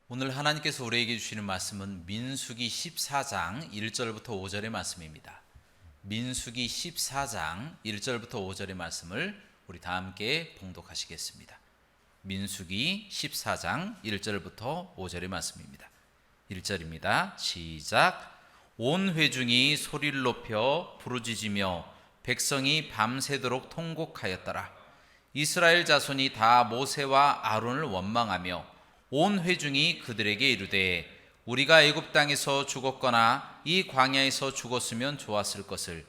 오늘 하나님께서 우리에게 주시는 말씀은 민수기 14장 1절부터 5절의 말씀입니다. 민수기 14장 1절부터 5절의 말씀을 우리 다 함께 봉독하시겠습니다. 민수기 14장 1절부터 5절의 말씀입니다. 1절입니다. 시작. 온 회중이 소리를 높여 부르짖으며 백성이 밤새도록 통곡하였더라. 이스라엘 자손이 다 모세와 아론을 원망하며 온 회중이 그들에게 이르되 우리가 애굽 땅에서 죽었거나 이 광야에서 죽었으면 좋았을 것을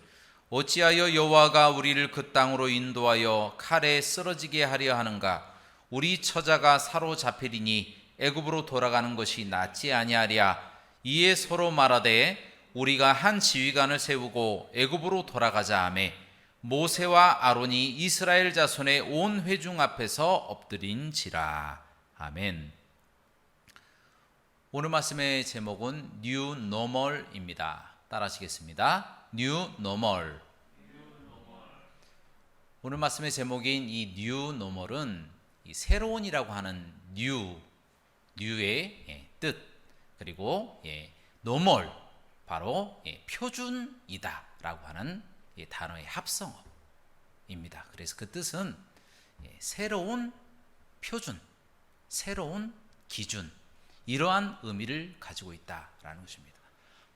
어찌하여 여호와가 우리를 그 땅으로 인도하여 칼에 쓰러지게 하려 하는가? 우리 처자가 사로잡히리니 애굽으로 돌아가는 것이 낫지 아니하랴. 이에 서로 말하되 우리가 한 지휘관을 세우고 애굽으로 돌아가자 하매 모세와 아론이 이스라엘 자손의 온 회중 앞에서 엎드린지라. 아멘. 오늘 말씀의 제목은 New Normal입니다. 따라하시겠습니다. New Normal. 오늘 말씀의 제목인 이 New Normal은 이 새로운이라고 하는 New의 뜻, 그리고 Normal, 바로 표준이다라고 하는 단어의 합성어입니다. 그래서 그 뜻은 새로운 표준, 새로운 기준, 이러한 의미를 가지고 있다라는 것입니다.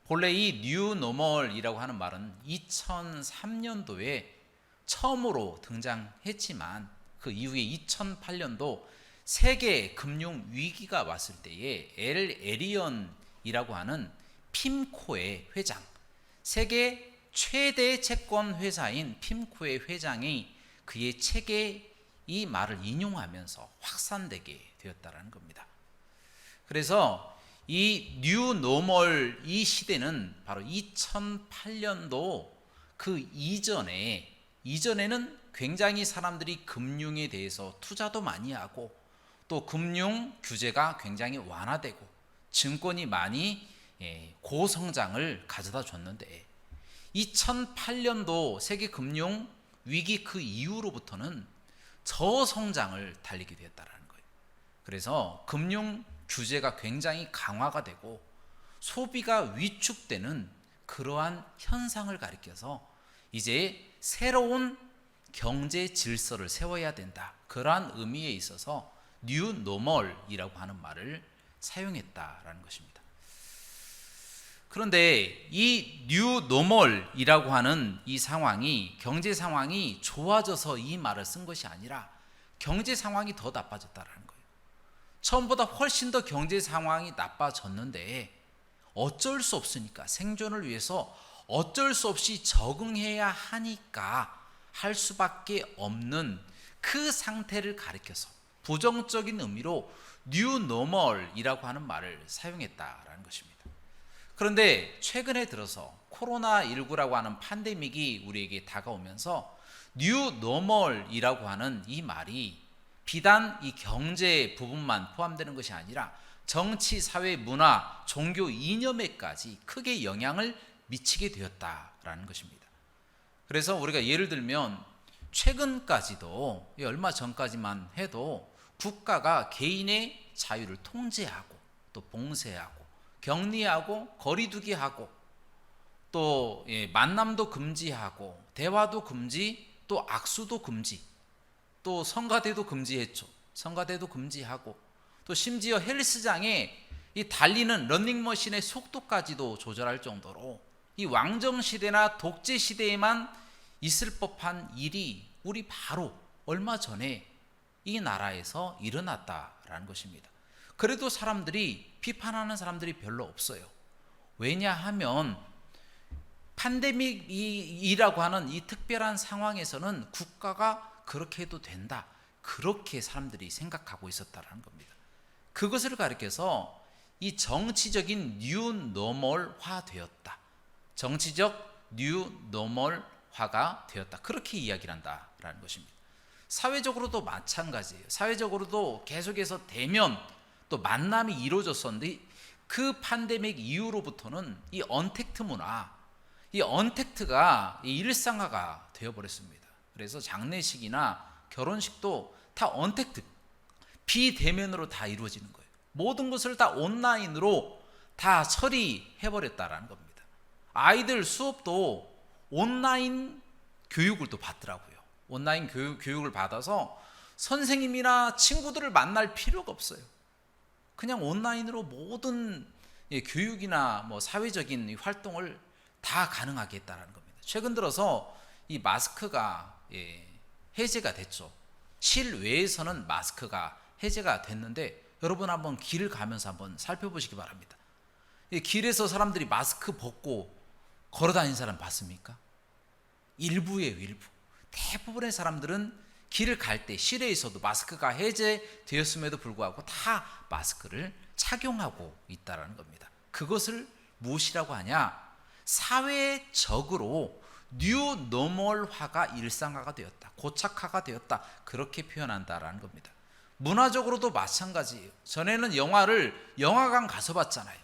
본래 이 뉴 노멀이라고 하는 말은 2003년도에 처음으로 등장했지만 그 이후에 2008년도 세계 금융 위기가 왔을 때에 에리언이라고 하는 핌코의 회장, 세계 최대 채권 회사인 핌코의 회장이 그의 책에 이 말을 인용하면서 확산되게 되었다라는 겁니다. 그래서 이 뉴 노멀 이 시대는 바로 2008년도 그 이전에는 굉장히 사람들이 금융에 대해서 투자도 많이 하고 또 금융 규제가 굉장히 완화되고 증권이 많이 고성장을 가져다 줬는데 2008년도 세계 금융 위기 그 이후로부터는 저성장을 달리게 되었다는 거예요. 그래서 금융 규제가 굉장히 강화가 되고 소비가 위축되는 그러한 현상을 가리켜서 이제 새로운 경제 질서를 세워야 된다, 그러한 의미에 있어서 뉴 노멀이라고 하는 말을 사용했다라는 것입니다. 그런데 이 뉴 노멀이라고 하는 이 상황이, 경제 상황이 좋아져서 이 말을 쓴 것이 아니라 경제 상황이 더 나빠졌다라는 거예요. 처음보다 훨씬 더 경제 상황이 나빠졌는데 어쩔 수 없으니까, 생존을 위해서 어쩔 수 없이 적응해야 하니까 할 수밖에 없는 그 상태를 가리켜서 부정적인 의미로 뉴 노멀이라고 하는 말을 사용했다라는 것입니다. 그런데 최근에 들어서 코로나19라고 하는 팬데믹이 우리에게 다가오면서 뉴 노멀이라고 하는 이 말이 비단 이 경제 부분만 포함되는 것이 아니라 정치, 사회, 문화, 종교 이념에까지 크게 영향을 미치게 되었다라는 것입니다. 그래서 우리가 예를 들면 최근까지도, 얼마 전까지만 해도 국가가 개인의 자유를 통제하고 또 봉쇄하고 격리하고 거리두기 하고 또 만남도 금지하고 대화도 금지, 또 악수도 금지, 또 성가대도 금지했죠. 성가대도 금지하고 또 심지어 헬스장에 이 달리는 러닝머신의 속도까지도 조절할 정도로 이 왕정시대나 독재시대에만 있을 법한 일이 우리 바로 얼마 전에 이 나라에서 일어났다라는 것입니다. 그래도 사람들이, 비판하는 사람들이 별로 없어요. 왜냐하면 팬데믹이라고 하는 이 특별한 상황에서는 국가가 그렇게 해도 된다, 그렇게 사람들이 생각하고 있었다는 겁니다. 그것을 가리켜서 이 정치적인 뉴 노멀화 되었다, 정치적 뉴 노멀화가 되었다, 그렇게 이야기를 한다라는 것입니다. 사회적으로도 마찬가지예요. 사회적으로도 계속해서 대면 또 만남이 이루어졌었는데 그 팬데믹 이후로부터는 이 언택트 문화, 이 언택트가 일상화가 되어버렸습니다. 그래서 장례식이나 결혼식도 다 언택트, 비대면으로 다 이루어지는 거예요. 모든 것을 다 온라인으로 다 처리해버렸다라는 겁니다. 아이들 수업도 온라인 교육을 또 받더라고요. 온라인 교육을 받아서 선생님이나 친구들을 만날 필요가 없어요. 그냥 온라인으로 모든 교육이나 뭐 사회적인 활동을 다 가능하게 했다는 겁니다. 최근 들어서 이 마스크가 해제가 됐죠. 실외에서는 마스크가 해제가 됐는데 여러분 한번 길을 가면서 한번 살펴보시기 바랍니다. 길에서 사람들이 마스크 벗고 걸어다니는 사람 봤습니까? 일부예요, 일부. 대부분의 사람들은 길을 갈 때 실외에서도 마스크가 해제되었음에도 불구하고 다 마스크를 착용하고 있다는 겁니다. 그것을 무엇이라고 하냐? 사회적으로 뉴노멀화가 일상화가 되었다, 고착화가 되었다, 그렇게 표현한다라는 겁니다. 문화적으로도 마찬가지예요. 전에는 영화관 가서 봤잖아요.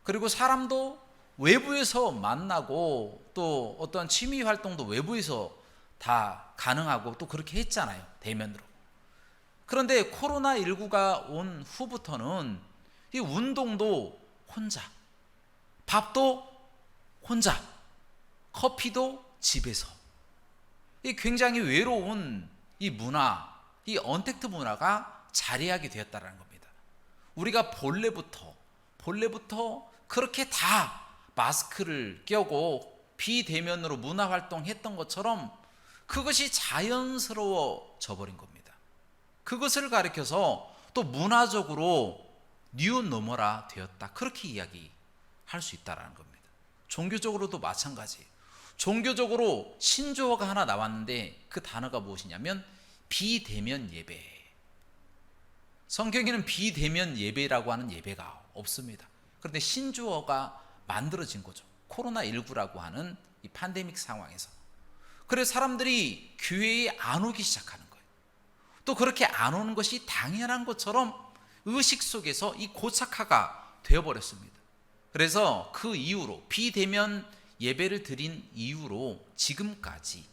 그리고 사람도 외부에서 만나고 또 어떤 취미 활동도 외부에서 다 가능하고 또 그렇게 했잖아요, 대면으로. 그런데 코로나19가 온 후부터는 이 운동도 혼자, 밥도 혼자, 커피도 집에서, 이 굉장히 외로운 이 문화, 이 언택트 문화가 자리하게 되었다는 겁니다. 우리가 본래부터 그렇게 다 마스크를 껴고 비대면으로 문화활동했던 것처럼 그것이 자연스러워져 버린 겁니다. 그것을 가리켜서 또 문화적으로 뉴노멀화 되었다, 그렇게 이야기할 수 있다는 겁니다. 종교적으로도 마찬가지예요. 종교적으로 신조어가 하나 나왔는데 그 단어가 무엇이냐면 비대면 예배. 성경에는 비대면 예배라고 하는 예배가 없습니다. 그런데 신조어가 만들어진 거죠. 코로나19라고 하는 이 팬데믹 상황에서. 그래서 사람들이 교회에 안 오기 시작하는 거예요. 또 그렇게 안 오는 것이 당연한 것처럼 의식 속에서 이 고착화가 되어버렸습니다. 그래서 그 이후로 비대면 예배를 드린 이후로 지금까지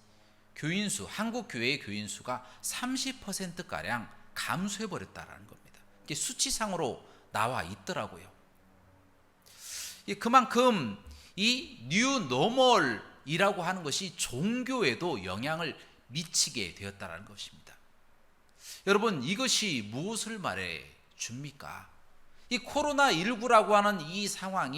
교인 수, 한국 교회의 교인 수가 30%가량 감소해버렸다는 겁니다. 이게 수치상으로 나와 있더라고요. 그만큼 이 뉴노멀이라고 하는 것이 종교에도 영향을 미치게 되었다는 것입니다. 여러분, 이것이 무엇을 말해 줍니까? 이 코로나19라고 하는 이 상황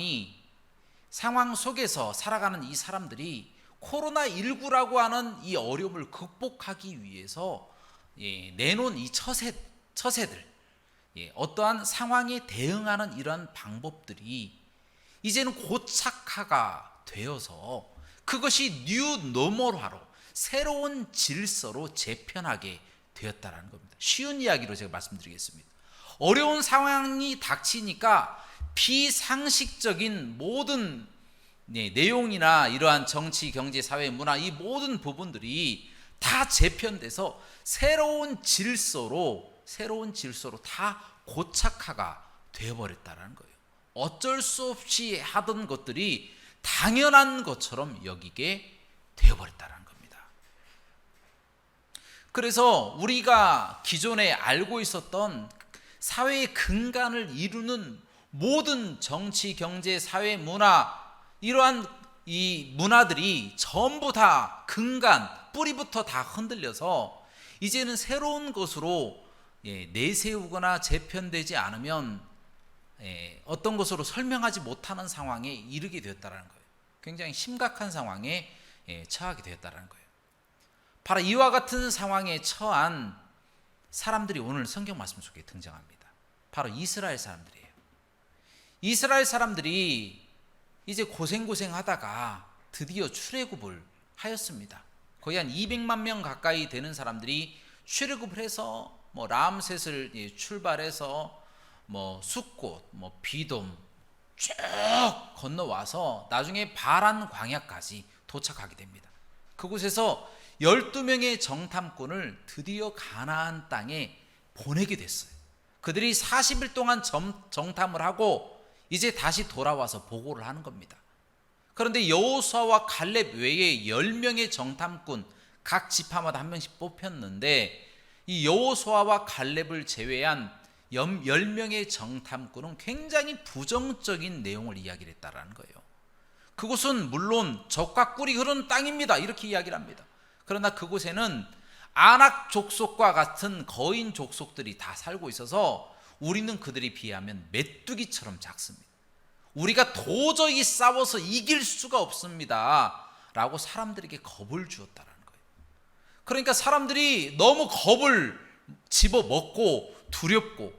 속에서 살아가는 이 사람들이 코로나19라고 하는 이 어려움을 극복하기 위해서 내놓은 이 처세들, 어떠한 상황에 대응하는 이러한 방법들이 이제는 고착화가 되어서 그것이 뉴노멀화로 새로운 질서로 재편하게 되었다는 겁니다. 쉬운 이야기로 제가 말씀드리겠습니다. 어려운 상황이 닥치니까 비상식적인 모든 내용이나 이러한 정치, 경제, 사회, 문화, 이 모든 부분들이 다 재편돼서 새로운 질서로 다 고착화가 되어버렸다는 거예요. 어쩔 수 없이 하던 것들이 당연한 것처럼 여기게 되어버렸다는 겁니다. 그래서 우리가 기존에 알고 있었던 사회의 근간을 이루는 모든 정치, 경제, 사회, 문화, 이러한 이 문화들이 전부 다 근간, 뿌리부터 다 흔들려서 이제는 새로운 것으로 내세우거나 재편되지 않으면 어떤 것으로 설명하지 못하는 상황에 이르게 되었다는 거예요. 굉장히 심각한 상황에 처하게 되었다는 거예요. 바로 이와 같은 상황에 처한 사람들이 오늘 성경 말씀 속에 등장합니다. 바로 이스라엘 사람들이에요. 이스라엘 사람들이 이제 고생하다가 드디어 출애굽을 하였습니다. 거의 한 200만 명 가까이 되는 사람들이 출애굽을 해서 람셋을 출발해서 숫곳, 비돔 쭉 건너와서 나중에 바란 광야까지 도착하게 됩니다. 그곳에서 12명의 정탐꾼을 드디어 가나안 땅에 보내게 됐어요. 그들이 40일 동안 정탐을 하고 이제 다시 돌아와서 보고를 하는 겁니다. 그런데 여호수아와 갈렙 외에 10명의 정탐꾼 각 지파마다 한 명씩 뽑혔는데 이 여호수아와 갈렙을 제외한 10명의 정탐꾼은 굉장히 부정적인 내용을 이야기를 했다라는 거예요. 그곳은 물론 젖과 꿀이 흐르는 땅입니다, 이렇게 이야기를 합니다. 그러나 그곳에는 아낙 족속과 같은 거인 족속들이 다 살고 있어서 우리는 그들에 비하면 메뚜기처럼 작습니다. 우리가 도저히 싸워서 이길 수가 없습니다 라고 사람들에게 겁을 주었다는 거예요. 그러니까 사람들이 너무 겁을 집어먹고 두렵고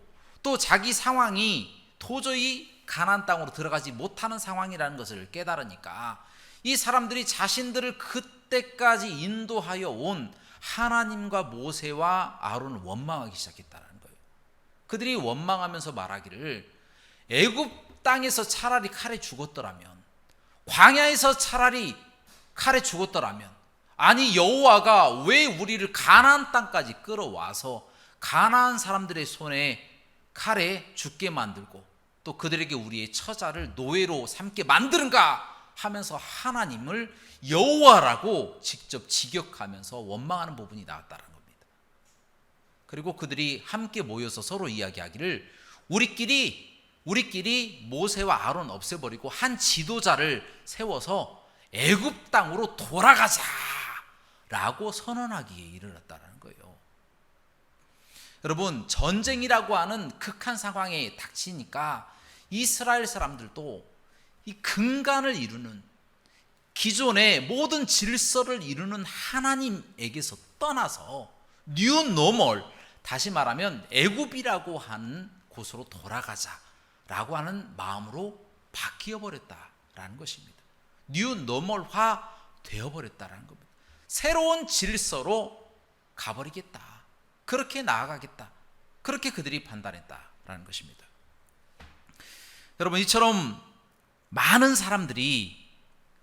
또 자기 상황이 도저히 가나안 땅으로 들어가지 못하는 상황이라는 것을 깨달으니까 이 사람들이 자신들을 그때까지 인도하여 온 하나님과 모세와 아론을 원망하기 시작했다는 거예요. 그들이 원망하면서 말하기를 애굽 땅에서 차라리 칼에 죽었더라면, 광야에서 차라리 칼에 죽었더라면, 아니 여호와가 왜 우리를 가나안 땅까지 끌어와서 가나안 사람들의 손에 칼에 죽게 만들고 또 그들에게 우리의 처자를 노예로 삼게 만드는가 하면서 하나님을 여호와라고 직접 직역하면서 원망하는 부분이 나왔다는 겁니다. 그리고 그들이 함께 모여서 서로 이야기하기를 우리끼리 모세와 아론 없애버리고 한 지도자를 세워서 애굽 땅으로 돌아가자라고 선언하기에 이르렀다는 거예요. 여러분, 전쟁이라고 하는 극한 상황에 닥치니까 이스라엘 사람들도 이 근간을 이루는, 기존의 모든 질서를 이루는 하나님에게서 떠나서 뉴 노멀, 다시 말하면 애굽이라고 하는 곳으로 돌아가자라고 하는 마음으로 바뀌어버렸다라는 것입니다. 뉴 노멀화 되어버렸다라는 겁니다. 새로운 질서로 가버리겠다, 그렇게 나아가겠다, 그렇게 그들이 판단했다라는 것입니다. 여러분, 이처럼 많은 사람들이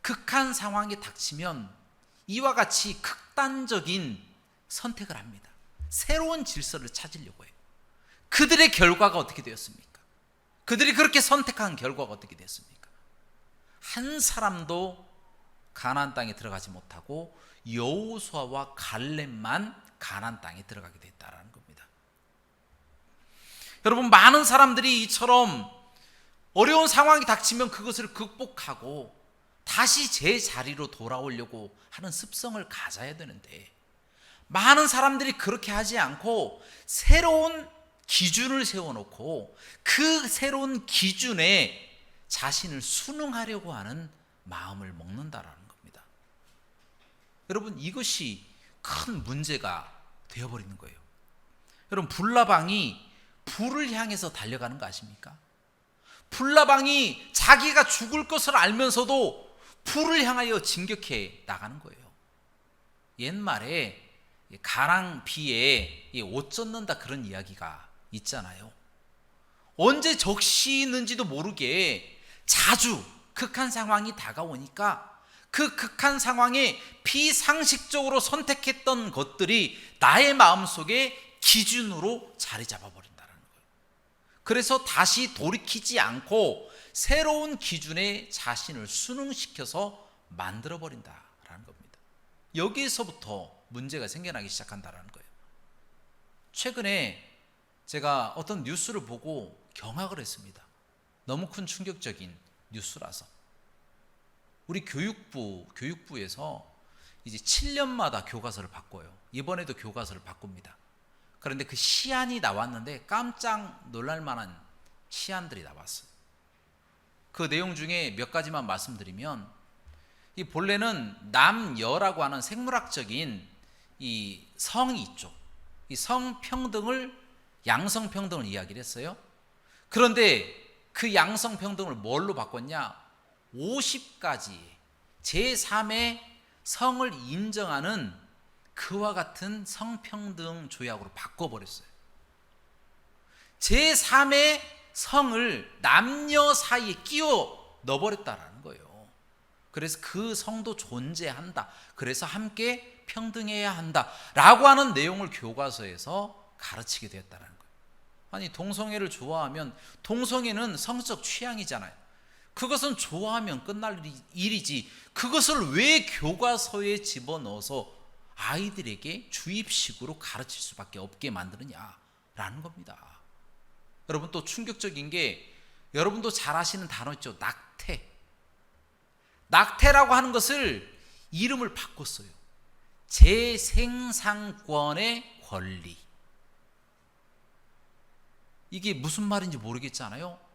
극한 상황에 닥치면 이와 같이 극단적인 선택을 합니다. 새로운 질서를 찾으려고 해요. 그들의 결과가 어떻게 되었습니까? 그들이 그렇게 선택한 결과가 어떻게 되었습니까? 한 사람도 가나안 땅에 들어가지 못하고 여호수아와 갈렙만 가나안 땅에 들어가게 됐다라는 겁니다. 여러분, 많은 사람들이 이처럼 어려운 상황이 닥치면 그것을 극복하고 다시 제 자리로 돌아오려고 하는 습성을 가져야 되는데, 많은 사람들이 그렇게 하지 않고 새로운 기준을 세워놓고 그 새로운 기준에 자신을 순응하려고 하는 마음을 먹는다라는 겁니다. 여러분, 이것이 큰 문제가 되어버리는 거예요. 여러분, 불나방이 불을 향해서 달려가는 거 아십니까? 불나방이 자기가 죽을 것을 알면서도 불을 향하여 진격해 나가는 거예요. 옛말에 가랑비에 옷 젖는다 그런 이야기가 있잖아요. 언제 적시는지도 모르게 자주 극한 상황이 다가오니까 그 극한 상황에 비상식적으로 선택했던 것들이 나의 마음속에 기준으로 자리 잡아버린다는 거예요. 그래서 다시 돌이키지 않고 새로운 기준에 자신을 순응시켜서 만들어버린다라는 겁니다. 여기에서부터 문제가 생겨나기 시작한다는 거예요. 최근에 제가 어떤 뉴스를 보고 경악을 했습니다. 너무 큰 충격적인 뉴스라서. 우리 교육부에서 이제 7년마다 교과서를 바꿔요. 이번에도 교과서를 바꿉니다. 그런데 그 시안이 나왔는데 깜짝 놀랄 만한 시안들이 나왔어요. 그 내용 중에 몇 가지만 말씀드리면, 이 본래는 남여라고 하는 생물학적인 이 성이 있죠. 이 성평등을, 양성평등을 이야기를 했어요. 그런데 그 양성평등을 뭘로 바꿨냐? 50가지 제3의 성을 인정하는 그와 같은 성평등 조약으로 바꿔버렸어요. 제3의 성을 남녀 사이에 끼워 넣어버렸다라는 거예요. 그래서 그 성도 존재한다, 그래서 함께 평등해야 한다 라고 하는 내용을 교과서에서 가르치게 되었다는 거예요. 아니, 동성애를 좋아하면 동성애는 성적 취향이잖아요. 그것은 좋아하면 끝날 일이지, 그것을 왜 교과서에 집어넣어서 아이들에게 주입식으로 가르칠 수밖에 없게 만드느냐라는 겁니다. 여러분, 또 충격적인 게, 여러분도 잘 아시는 단어 있죠? 낙태. 낙태라고 하는 것을 이름을 바꿨어요. 재생산권의 권리. 이게 무슨 말인지 모르겠잖아요.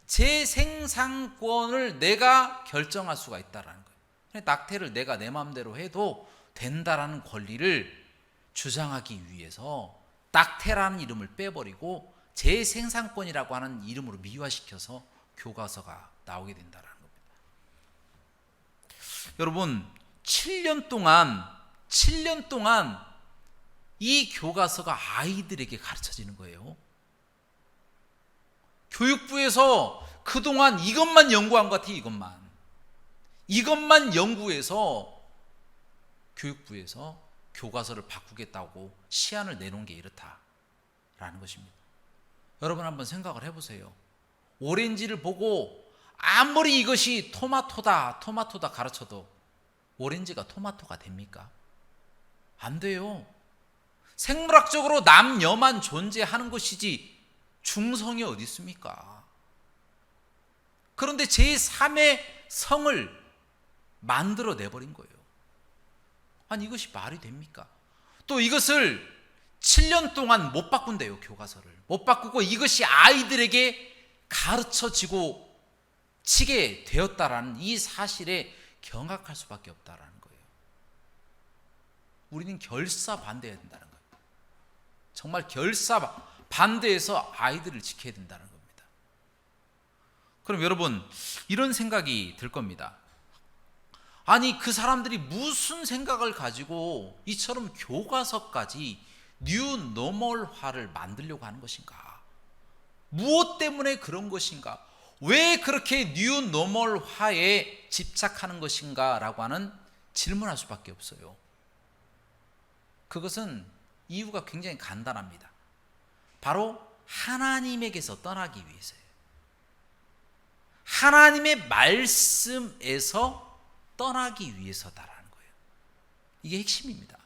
재생산권을 내가 결정할 수가 있다라는 거예요. 낙태를 내가 내 마음대로 해도 된다라는 권리를 주장하기 위해서 낙태라는 이름을 빼버리고 재생산권이라고 하는 이름으로 미화시켜서 교과서가 나오게 된다라는 겁니다. 여러분, 7년 동안 이 교과서가 아이들에게 가르쳐지는 거예요. 교육부에서 그동안 이것만 연구한 것 같아요. 이것만 연구해서 교육부에서 교과서를 바꾸겠다고 시안을 내놓은 게 이렇다라는 것입니다. 여러분, 한번 생각을 해보세요. 오렌지를 보고 아무리 이것이 토마토다 가르쳐도 오렌지가 토마토가 됩니까? 안 돼요. 생물학적으로 남녀만 존재하는 것이지 중성이 어디 있습니까? 그런데 제3의 성을 만들어내버린 거예요. 아니, 이것이 말이 됩니까? 또 이것을 7년 동안 못 바꾼대요. 교과서를 못 바꾸고 이것이 아이들에게 가르쳐지고 지게 되었다라는 이 사실에 경악할 수밖에 없다라는 거예요. 우리는 결사 반대해야 된다는 거예요. 정말 결사 반대해서 아이들을 지켜야 된다는 겁니다. 그럼 여러분, 이런 생각이 들 겁니다. 아니, 그 사람들이 무슨 생각을 가지고 이처럼 교과서까지 뉴노멀화를 만들려고 하는 것인가? 무엇 때문에 그런 것인가? 왜 그렇게 뉴노멀화에 집착하는 것인가? 라고 하는 질문할 수밖에 없어요. 그것은 이유가 굉장히 간단합니다. 바로 하나님에게서 떠나기 위해서예요. 하나님의 말씀에서 떠나기 위해서다라는 거예요. 이게 핵심입니다.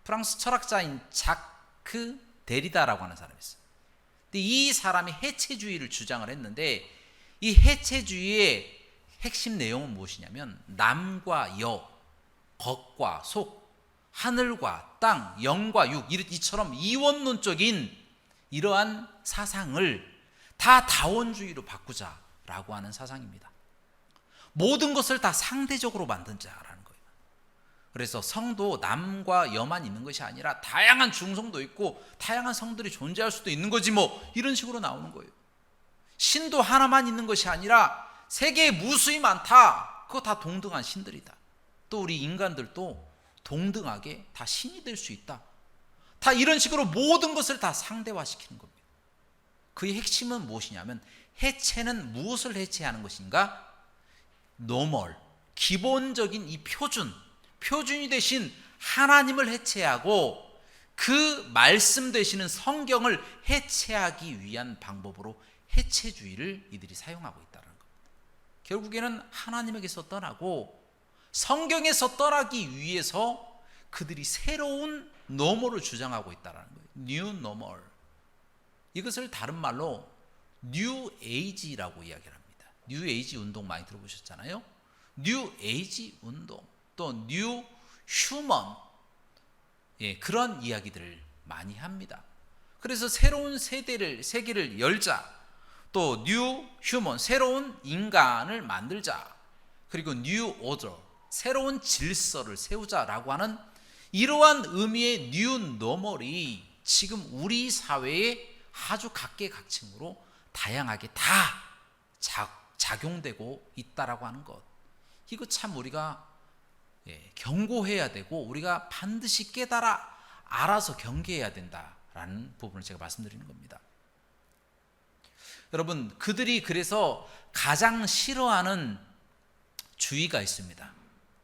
프랑스 철학자인 자크 데리다라고 하는 사람이 있어요. 근데 이 사람이 해체주의를 주장을 했는데, 이 해체주의의 핵심 내용은 무엇이냐면 남과 여, 겉과 속, 하늘과 땅, 영과 육, 이처럼 이원론적인 이러한 사상을 다 다원주의로 바꾸자라고 하는 사상입니다. 모든 것을 다 상대적으로 만든자라는 거예요. 그래서 성도 남과 여만 있는 것이 아니라 다양한 중성도 있고 다양한 성들이 존재할 수도 있는 거지 뭐, 이런 식으로 나오는 거예요. 신도 하나만 있는 것이 아니라 세계에 무수히 많다. 그거 다 동등한 신들이다. 또 우리 인간들도 동등하게 다 신이 될 수 있다. 다 이런 식으로 모든 것을 다 상대화시키는 겁니다. 그의 핵심은 무엇이냐면, 해체는 무엇을 해체하는 것인가? 노멀, 기본적인 이 표준이 되신 하나님을 해체하고 그 말씀 되시는 성경을 해체하기 위한 방법으로 해체주의를 이들이 사용하고 있다는 겁니다. 결국에는 하나님에게서 떠나고 성경에서 떠나기 위해서 그들이 새로운 노멀을 주장하고 있다는 거예요. 뉴 노멀. 이것을 다른 말로 뉴 에이지라고 이야기를 합니다. 뉴 에이지 운동 많이 들어보셨잖아요. 뉴 에이지 운동, 또 뉴 휴먼, 그런 이야기들을 많이 합니다. 그래서 새로운 세계를 열자, 또 뉴 휴먼, 새로운 인간을 만들자, 그리고 뉴 오더, 새로운 질서를 세우자라고 하는 이러한 의미의 뉴 노멀이 지금 우리 사회에 아주 각계각층으로 다양하게 다 작용되고 있다라고 하는 것, 이거 참 우리가 경고해야 되고 우리가 반드시 깨달아 알아서 경계해야 된다라는 부분을 제가 말씀드리는 겁니다. 여러분, 그들이 그래서 가장 싫어하는 주의가 있습니다.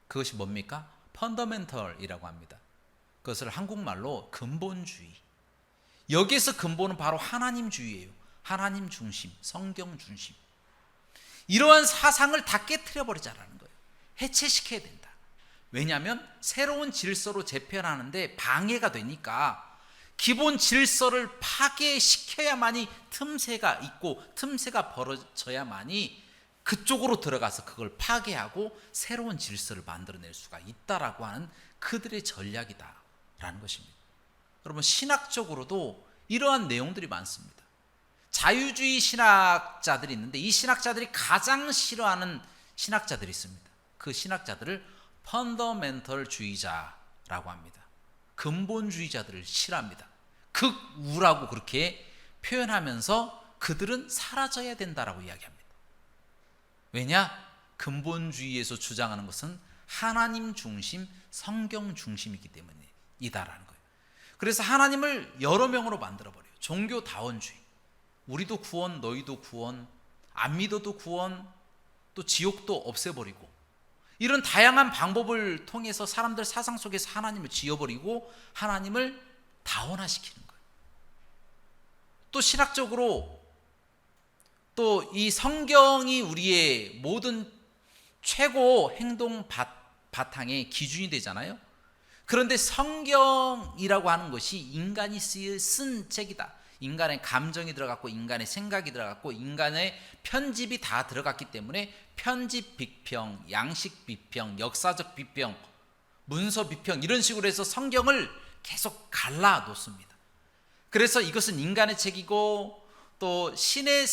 그것이 뭡니까? 펀더멘털이라고 합니다. 그것을 한국말로 근본주의. 여기에서 근본은 바로 하나님주의예요. 하나님 중심, 성경 중심. 이러한 사상을 다 깨트려 버리자라는 거예요. 해체시켜야 된다. 왜냐하면 새로운 질서로 재편하는데 방해가 되니까 기본 질서를 파괴시켜야만이 틈새가 있고 틈새가 벌어져야만이 그쪽으로 들어가서 그걸 파괴하고 새로운 질서를 만들어낼 수가 있다라고 하는 그들의 전략이다라는 것입니다. 여러분, 신학적으로도 이러한 내용들이 많습니다. 자유주의 신학자들이 있는데 이 신학자들이 가장 싫어하는 신학자들이 있습니다. 그 신학자들을 펀더멘털주의자라고 합니다. 근본주의자들을 싫어합니다. 극우라고 그렇게 표현하면서 그들은 사라져야 된다라고 이야기합니다. 왜냐? 근본주의에서 주장하는 것은 하나님 중심, 성경 중심이기 때문이다라는 거예요. 그래서 하나님을 여러 명으로 만들어버려요. 종교다원주의. 우리도 구원, 너희도 구원, 안 믿어도 구원, 또 지옥도 없애버리고, 이런 다양한 방법을 통해서 사람들 사상 속에서 하나님을 지어버리고 하나님을 다원화시키는 거예요. 또 신학적으로 또 이 성경이 우리의 모든 최고 행동 바탕의 기준이 되잖아요. 그런데 성경이라고 하는 것이 인간이 쓴 책이다. 인간의 감정이 들어갔고 인간의 생각이 들어갔고 인간의 편집이 다 들어갔기 때문에 편집 비평, 양식 비평, 역사적 비평, 문서 비평, 이런 식으로 해서 성경을 계속 갈라 놓습니다. 그래서 이것은 인간의 책이고 또 신의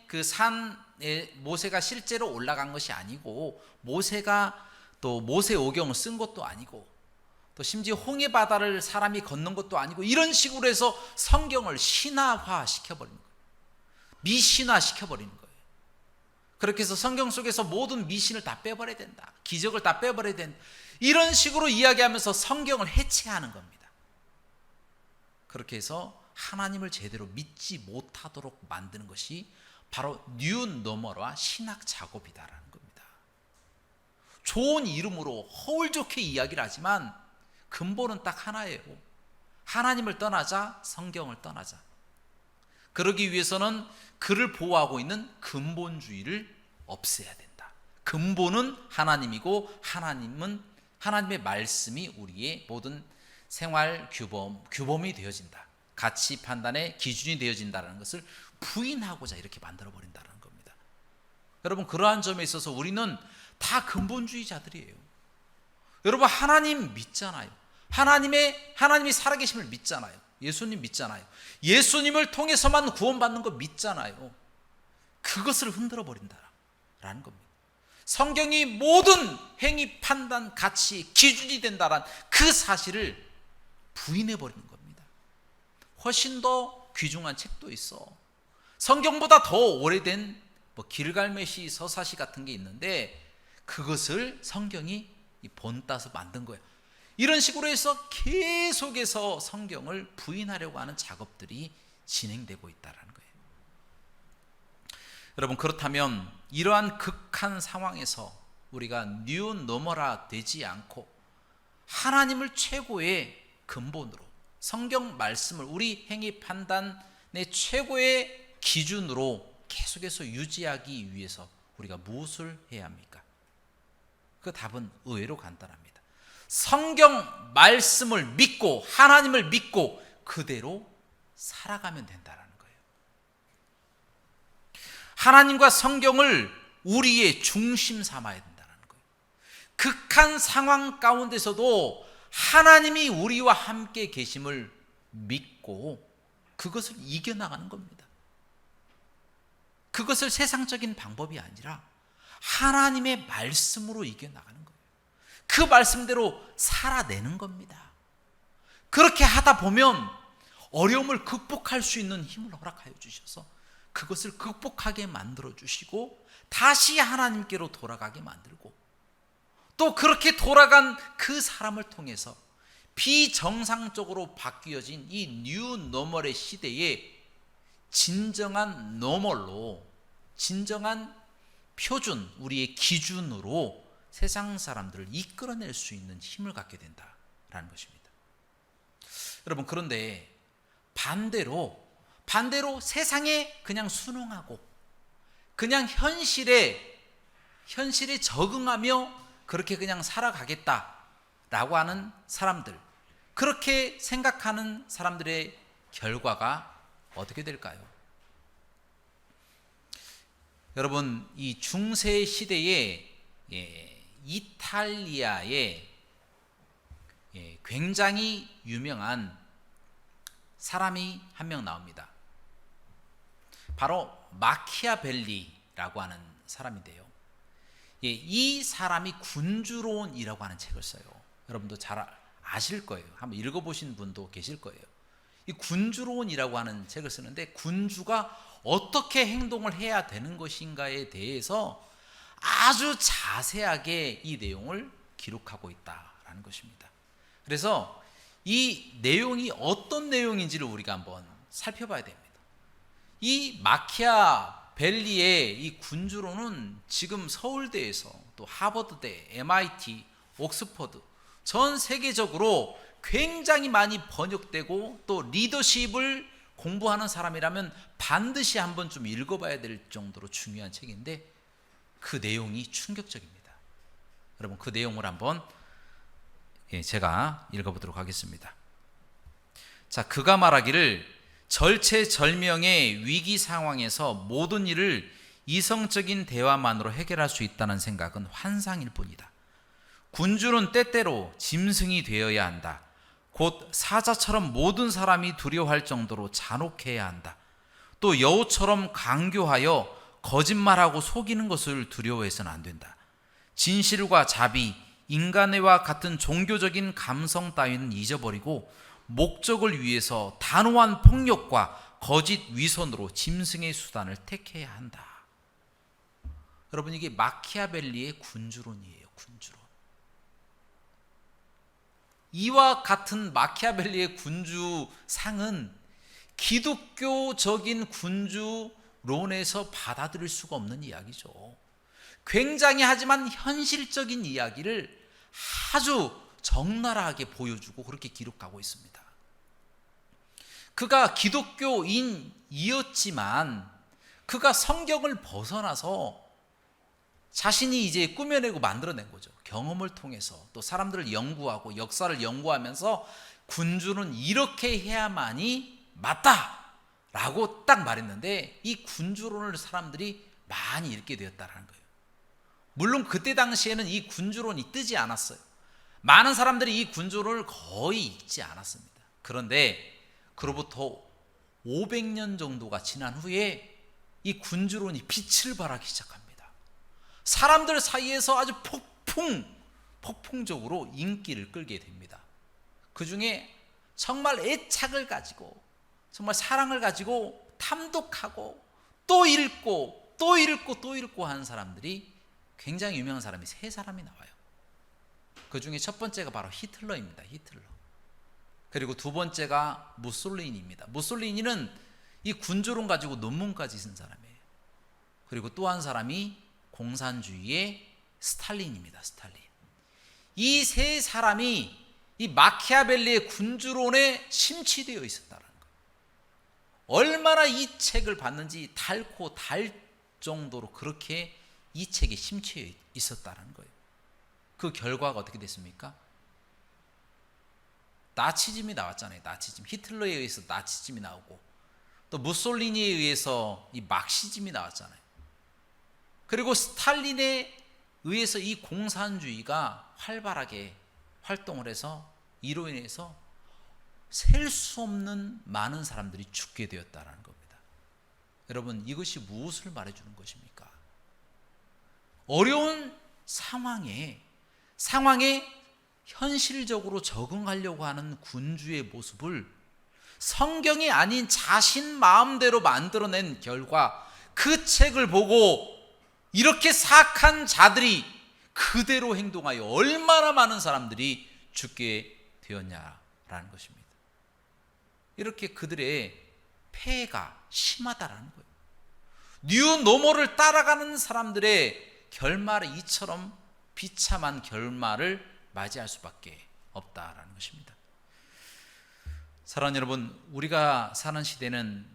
그 산에 모세가 실제로 올라간 것이 아니고 모세가 또 모세오경을 쓴 것도 아니고 또 심지어 홍해 바다를 사람이 건넌 것도 아니고 이런 식으로 해서 성경을 신화화 시켜버리는 거예요. 미신화 시켜버리는 거예요. 그렇게 해서 성경 속에서 모든 미신을 다 빼버려야 된다. 기적을 다 빼버려야 된다. 이런 식으로 이야기하면서 성경을 해체하는 겁니다. 그렇게 해서 하나님을 제대로 믿지 못하도록 만드는 것이 바로 뉴노멀화 신학 작업이다라는 겁니다. 좋은 이름으로 허울 좋게 이야기를 하지만 근본은 딱 하나예요. 하나님을 떠나자, 성경을 떠나자. 그러기 위해서는 그를 보호하고 있는 근본주의를 없애야 된다. 근본은 하나님이고 하나님의 말씀이 우리의 모든 생활 규범이 되어진다. 가치 판단의 기준이 되어진다는 것을 부인하고자 이렇게 만들어버린다는 겁니다. 여러분, 그러한 점에 있어서 우리는 다 근본주의자들이에요. 여러분, 하나님 믿잖아요. 하나님이 살아계심을 믿잖아요. 예수님 믿잖아요. 예수님을 통해서만 구원받는 거 믿잖아요. 그것을 흔들어 버린다라는 겁니다. 성경이 모든 행위, 판단, 가치, 기준이 된다는 그 사실을 부인해 버리는 겁니다. 훨씬 더 귀중한 책도 있어. 성경보다 더 오래된 길갈메시 서사시 같은 게 있는데 그것을 성경이 본따서 만든 거예요. 이런 식으로 해서 계속해서 성경을 부인하려고 하는 작업들이 진행되고 있다는 거예요. 여러분, 그렇다면 이러한 극한 상황에서 우리가 뉴노멀화 되지 않고 하나님을 최고의 근본으로, 성경 말씀을 우리 행위 판단의 최고의 기준으로 계속해서 유지하기 위해서 우리가 무엇을 해야 합니까? 그 답은 의외로 간단합니다. 성경 말씀을 믿고 하나님을 믿고 그대로 살아가면 된다는 거예요. 하나님과 성경을 우리의 중심 삼아야 된다는 거예요. 극한 상황 가운데서도 하나님이 우리와 함께 계심을 믿고 그것을 이겨나가는 겁니다. 그것을 세상적인 방법이 아니라 하나님의 말씀으로 이겨나가는 거예요. 그 말씀대로 살아내는 겁니다. 그렇게 하다 보면 어려움을 극복할 수 있는 힘을 허락하여 주셔서 그것을 극복하게 만들어 주시고 다시 하나님께로 돌아가게 만들고 또 그렇게 돌아간 그 사람을 통해서 비정상적으로 바뀌어진 이 뉴노멀의 시대에 진정한 노멀로, 진정한 표준, 우리의 기준으로 세상 사람들을 이끌어낼 수 있는 힘을 갖게 된다라는 것입니다. 여러분, 그런데 반대로 세상에 그냥 순응하고 그냥 현실에 적응하며 그렇게 그냥 살아가겠다라고 하는 사람들, 그렇게 생각하는 사람들의 결과가 어떻게 될까요? 여러분, 이 중세 시대에 이탈리아에 굉장히 유명한 사람이 한 명 나옵니다. 바로 마키아벨리라고 하는 사람인데요. 이 사람이 군주론이라고 하는 책을 써요. 여러분도 잘 아실 거예요. 한번 읽어보신 분도 계실 거예요. 이 군주론이라고 하는 책을 쓰는데 군주가 어떻게 행동을 해야 되는 것인가에 대해서 아주 자세하게 이 내용을 기록하고 있다라는 것입니다. 그래서 이 내용이 어떤 내용인지를 우리가 한번 살펴봐야 됩니다. 이 마키아벨리의 이 군주론은 지금 서울대에서 또 하버드대, MIT, 옥스퍼드 전 세계적으로 굉장히 많이 번역되고 또 리더십을 공부하는 사람이라면 반드시 한번 좀 읽어봐야 될 정도로 중요한 책인데 그 내용이 충격적입니다. 여러분, 그 내용을 한번 제가 읽어보도록 하겠습니다. 자, 그가 말하기를 절체절명의 위기 상황에서 모든 일을 이성적인 대화만으로 해결할 수 있다는 생각은 환상일 뿐이다. 군주는 때때로 짐승이 되어야 한다. 곧 사자처럼 모든 사람이 두려워할 정도로 잔혹해야 한다. 또 여우처럼 강교하여 거짓말하고 속이는 것을 두려워해서는 안 된다. 진실과 자비, 인간애와 같은 종교적인 감성 따위는 잊어버리고 목적을 위해서 단호한 폭력과 거짓 위선으로 짐승의 수단을 택해야 한다. 여러분, 이게 마키아벨리의 군주론이에요. 군주론. 이와 같은 마키아벨리의 군주상은 기독교적인 군주론에서 받아들일 수가 없는 이야기죠. 굉장히 하지만 현실적인 이야기를 아주 적나라하게 보여주고 그렇게 기록하고 있습니다. 그가 기독교인이었지만 그가 성경을 벗어나서 자신이 이제 꾸며내고 만들어낸 거죠. 경험을 통해서 또 사람들을 연구하고 역사를 연구하면서 군주는 이렇게 해야만이 맞다라고 딱 말했는데 이 군주론을 사람들이 많이 읽게 되었다는 거예요. 물론 그때 당시에는 이 군주론이 뜨지 않았어요. 많은 사람들이 이 군주론을 거의 읽지 않았습니다. 그런데 그로부터 500년 정도가 지난 후에 이 군주론이 빛을 발하기 시작합니다. 사람들 사이에서 아주 폭풍적으로 인기를 끌게 됩니다. 그 중에 정말 애착을 가지고 정말 사랑을 가지고 탐독하고 또 읽고 또 읽고 또 읽고 하는 사람들이 굉장히 유명한 사람이 3사람이 나와요. 그 중에 첫 번째가 바로 히틀러입니다. 히틀러. 그리고 두 번째가 무솔리니입니다. 무솔리니는 이 군주론 가지고 논문까지 쓴 사람이에요. 그리고 또 한 사람이 공산주의의 스탈린입니다. 스탈린. 이 3사람이 이 마키아벨리의 군주론에 심취되어 있었다는 거예요. 얼마나 이 책을 봤는지 닳고 달 정도로 그렇게 이 책에 심취해 있었다는 거예요. 그 결과가 어떻게 됐습니까? 나치즘이 나왔잖아요. 나치즘. 히틀러에 의해서 나치즘이 나오고 또 무솔리니에 의해서 이 막시즘이 나왔잖아요. 그리고 스탈린에 의해서 이 공산주의가 활발하게 활동을 해서 이로 인해서 셀 수 없는 많은 사람들이 죽게 되었다는 겁니다. 여러분, 이것이 무엇을 말해주는 것입니까? 어려운 상황에 현실적으로 적응하려고 하는 군주의 모습을 성경이 아닌 자신 마음대로 만들어낸 결과 그 책을 보고 이렇게 사악한 자들이 그대로 행동하여 얼마나 많은 사람들이 죽게 되었냐라는 것입니다. 이렇게 그들의 폐해가 심하다라는 거예요. 뉴노멀을 따라가는 사람들의 결말은 이처럼 비참한 결말을 맞이할 수밖에 없다라는 것입니다. 사랑하는 여러분, 우리가 사는 시대는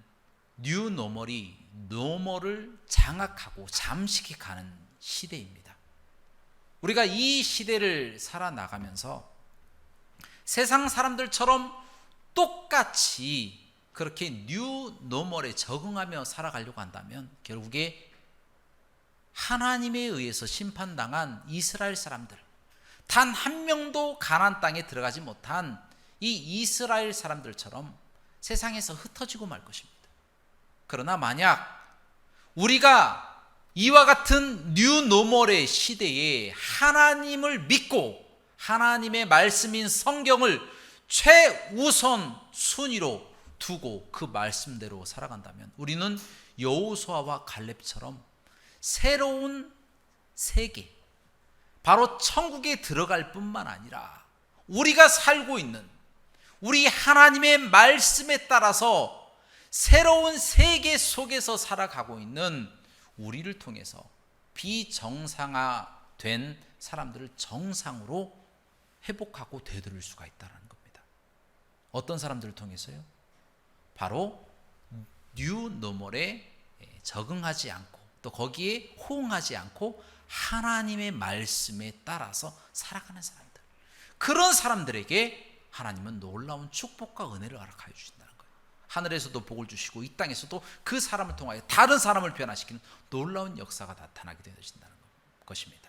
뉴노멀이 노멀을 장악하고 잠식해가는 시대입니다. 우리가 이 시대를 살아나가면서 세상 사람들처럼 똑같이 그렇게 뉴 노멀에 적응하며 살아가려고 한다면 결국에 하나님에 의해서 심판당한 이스라엘 사람들, 단 한 명도 가나안 땅에 들어가지 못한 이 이스라엘 사람들처럼 세상에서 흩어지고 말 것입니다. 그러나 만약 우리가 이와 같은 뉴 노멀의 시대에 하나님을 믿고 하나님의 말씀인 성경을 최우선 순위로 두고 그 말씀대로 살아간다면 우리는 여호수아와 갈렙처럼 새로운 세계, 바로 천국에 들어갈 뿐만 아니라 우리가 살고 있는 우리 하나님의 말씀에 따라서 새로운 세계 속에서 살아가고 있는 우리를 통해서 비정상화된 사람들을 정상으로 회복하고 되돌릴 수가 있다는 겁니다. 어떤 사람들을 통해서요? 바로 뉴 노멀에 적응하지 않고 또 거기에 호응하지 않고 하나님의 말씀에 따라서 살아가는 사람들, 그런 사람들에게 하나님은 놀라운 축복과 은혜를 허락하여 주신다는 거예요. 하늘에서도 복을 주시고 이 땅에서도 그 사람을 통하여 다른 사람을 변화시키는 놀라운 역사가 나타나게 되신다는 것입니다.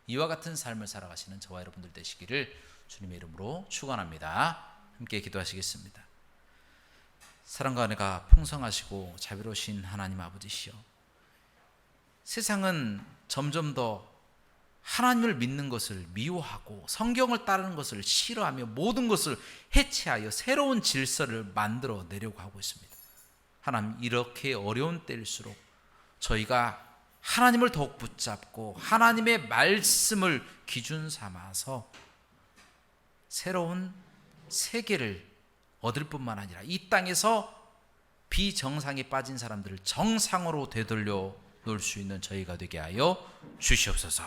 이와 같은 삶을 살아가시는 저와 여러분들 되시기를 주님의 이름으로 축원합니다. 함께 기도하시겠습니다. 사랑과 은혜가 풍성하시고 자비로우신 하나님 아버지시여, 세상은 점점 더 하나님을 믿는 것을 미워하고 성경을 따르는 것을 싫어하며 모든 것을 해체하여 새로운 질서를 만들어 내려고 하고 있습니다. 하나님, 이렇게 어려운 때일수록 저희가 하나님을 더욱 붙잡고 하나님의 말씀을 기준 삼아서 새로운 세계를 얻을 뿐만 아니라 이 땅에서 비정상에 빠진 사람들을 정상으로 되돌려 놓을 수 있는 저희가 되게 하여 주시옵소서.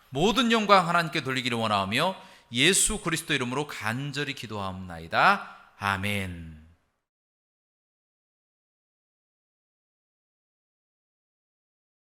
모든 영광 하나님께 돌리기를 원하오며 예수 그리스도 이름으로 간절히 기도하옵나이다. 아멘.